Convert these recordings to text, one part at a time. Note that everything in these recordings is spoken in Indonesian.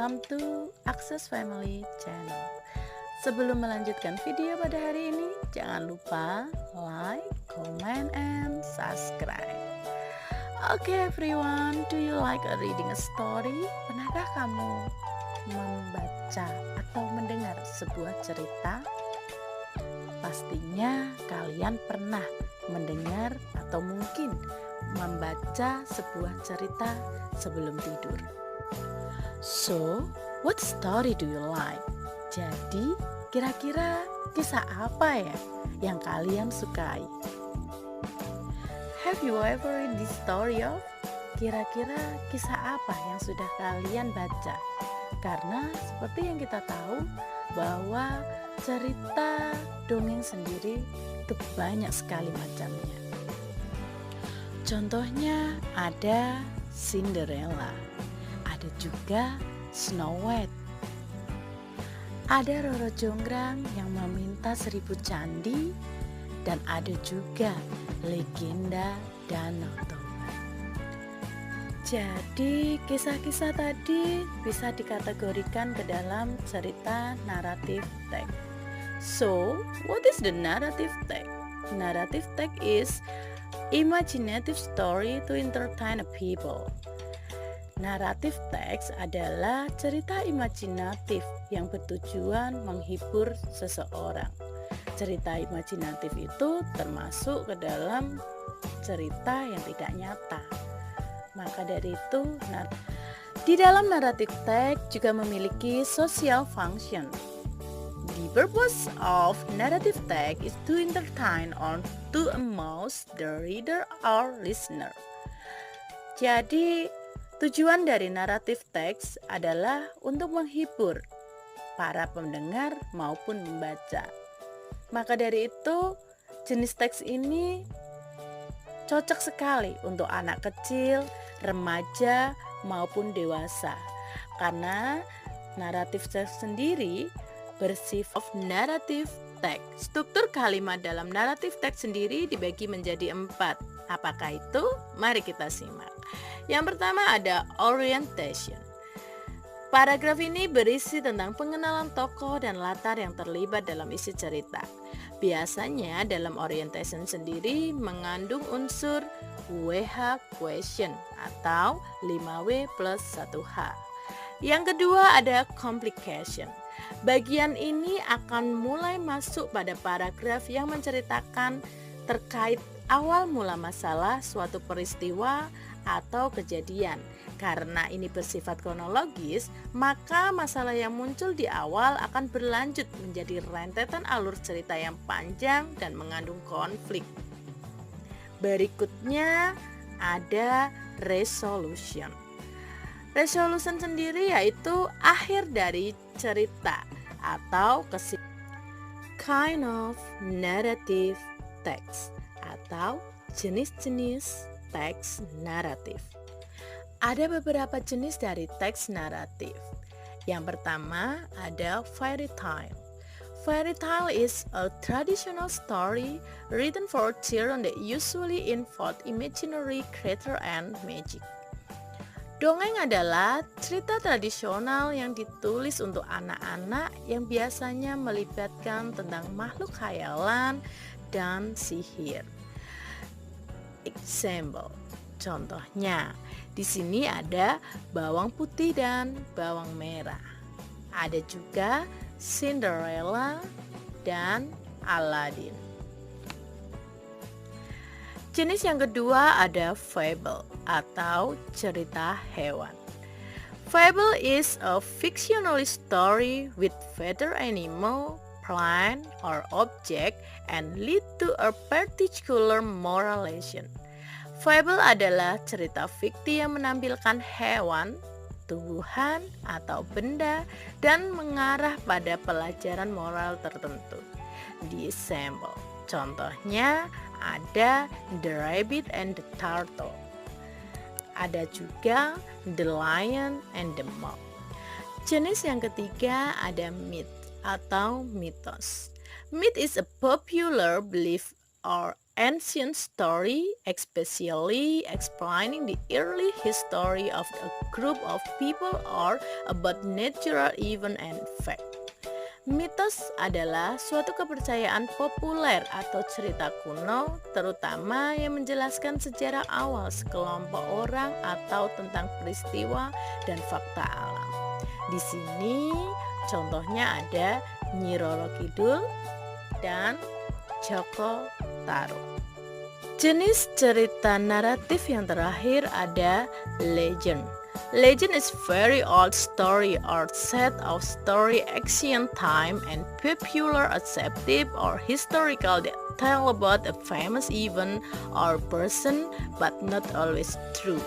welcome to Access Family Channel. Sebelum melanjutkan video pada hari ini, jangan lupa like, comment, and subscribe. Okay everyone, do you like reading a story? Pernahkah kamu membaca atau mendengar sebuah cerita? Pastinya kalian pernah mendengar atau mungkin membaca sebuah cerita sebelum tidur. So, what story do you like? Jadi, kira-kira kisah apa ya yang kalian sukai? Have you ever read this story of? Kira-kira kisah apa yang sudah kalian baca? Karena seperti yang kita tahu bahwa cerita dongeng sendiri itu banyak sekali macamnya. Contohnya ada Cinderella, ada juga Snow White, ada Roro Jonggrang yang meminta 1000 candi, dan ada juga legenda Danau Toba. Jadi kisah-kisah tadi bisa dikategorikan ke dalam cerita naratif text. So, what is the narrative text? Narrative text is imaginative story to entertain people. Naratif teks adalah cerita imajinatif yang bertujuan menghibur seseorang. Cerita imajinatif itu termasuk ke dalam cerita yang tidak nyata. Maka dari itu, di dalam naratif teks juga memiliki social function. The purpose of narrative text is to entertain or to amuse the reader or listener. Jadi, tujuan dari naratif teks adalah untuk menghibur para pendengar maupun membaca. Maka dari itu, jenis teks ini cocok sekali untuk anak kecil, remaja maupun dewasa. Karena naratif teks sendiri bersifat naratif teks. Struktur kalimat dalam naratif teks sendiri dibagi menjadi 4. Apakah itu? Mari kita simak. Yang pertama ada orientation. Paragraf ini berisi tentang pengenalan tokoh dan latar yang terlibat dalam isi cerita. Biasanya dalam orientation sendiri mengandung unsur WH question atau 5W plus 1H. Yang kedua ada complication. Bagian ini akan mulai masuk pada paragraf yang menceritakan terkait awal mula masalah suatu peristiwa atau kejadian. Karena ini bersifat kronologis, maka masalah yang muncul di awal akan berlanjut menjadi rentetan alur cerita yang panjang dan mengandung konflik. Berikutnya ada resolution. Resolution sendiri yaitu akhir dari cerita atau kesimpulan. Kind of narrative text atau jenis-jenis teks naratif. Ada beberapa jenis dari teks naratif. Yang pertama ada fairy tale. Fairy tale is a traditional story written for children that usually involve imaginary creature and magic. Dongeng adalah cerita tradisional yang ditulis untuk anak-anak yang biasanya melibatkan tentang makhluk khayalan dan sihir. Example, contohnya di sini ada bawang putih dan bawang merah. Ada juga Cinderella dan Aladdin. Jenis yang kedua ada fable atau cerita hewan. Fable is a fictional story with feather animal, plant, or object and lead to a particular moral lesson. Fable adalah cerita fiksi yang menampilkan hewan, tumbuhan, atau benda dan mengarah pada pelajaran moral tertentu. Di example, contohnya ada The Rabbit and the Turtle. Ada juga The Lion and the Mouse. Jenis yang ketiga ada myth atau mitos. Myth is a popular belief or ancient story, especially explaining the early history of a group of people or about natural event and fact. Mitos adalah suatu kepercayaan populer atau cerita kuno, terutama yang menjelaskan sejarah awal sekelompok orang atau tentang peristiwa dan fakta alam. Di sini contohnya ada Nyi Roro Kidul dan Joko Tarub. Jenis cerita naratif yang terakhir ada legend. Legend is very old story or set of story ancient time and popular accepted or historical that tell about a famous event or person but not always true.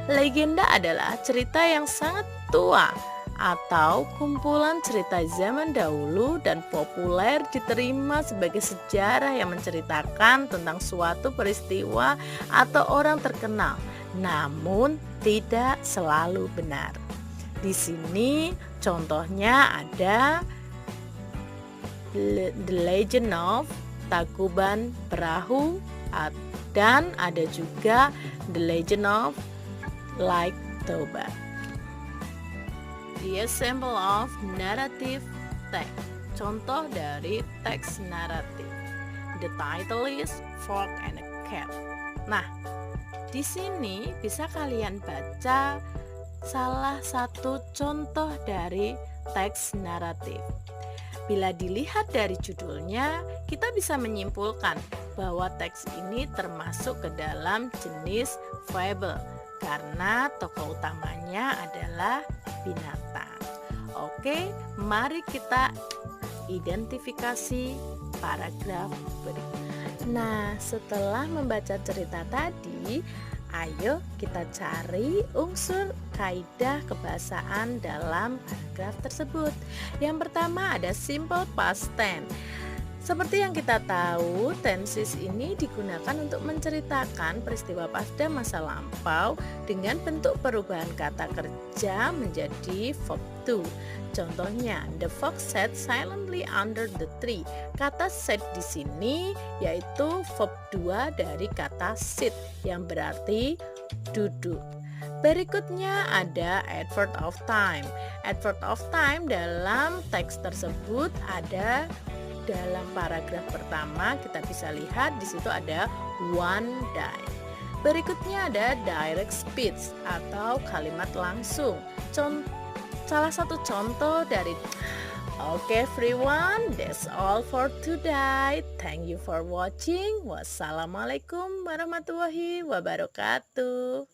Legenda adalah cerita yang sangat tua atau kumpulan cerita zaman dahulu dan populer diterima sebagai sejarah yang menceritakan tentang suatu peristiwa atau orang terkenal, namun tidak selalu benar. Di sini contohnya ada The Legend of Tangkuban Perahu dan ada juga The Legend of Lake Toba. The example of narrative text. Contoh dari teks naratif. The title is Frog and a Cat. Nah, di sini bisa kalian baca salah satu contoh dari teks naratif. Bila dilihat dari judulnya, kita bisa menyimpulkan bahwa teks ini termasuk ke dalam jenis fable karena tokoh utamanya adalah binatang. Oke, mari kita identifikasi paragraf berikut. Nah, setelah membaca cerita tadi, ayo kita cari unsur kaidah kebahasaan dalam paragraf tersebut. Yang pertama ada simple past tense. Seperti yang kita tahu, tenses ini digunakan untuk menceritakan peristiwa pada masa lampau dengan bentuk perubahan kata kerja menjadi verb to. Contohnya, the fox sat silently under the tree. Kata sat di sini yaitu verb 2 dari kata sit yang berarti duduk. Berikutnya ada adverb of time. Adverb of time dalam teks tersebut ada dalam paragraf pertama, kita bisa lihat di situ ada one day. Berikutnya ada direct speech atau kalimat langsung. Salah satu contoh dari Okay everyone, that's all for today. Thank you for watching. Wassalamualaikum warahmatullahi wabarakatuh.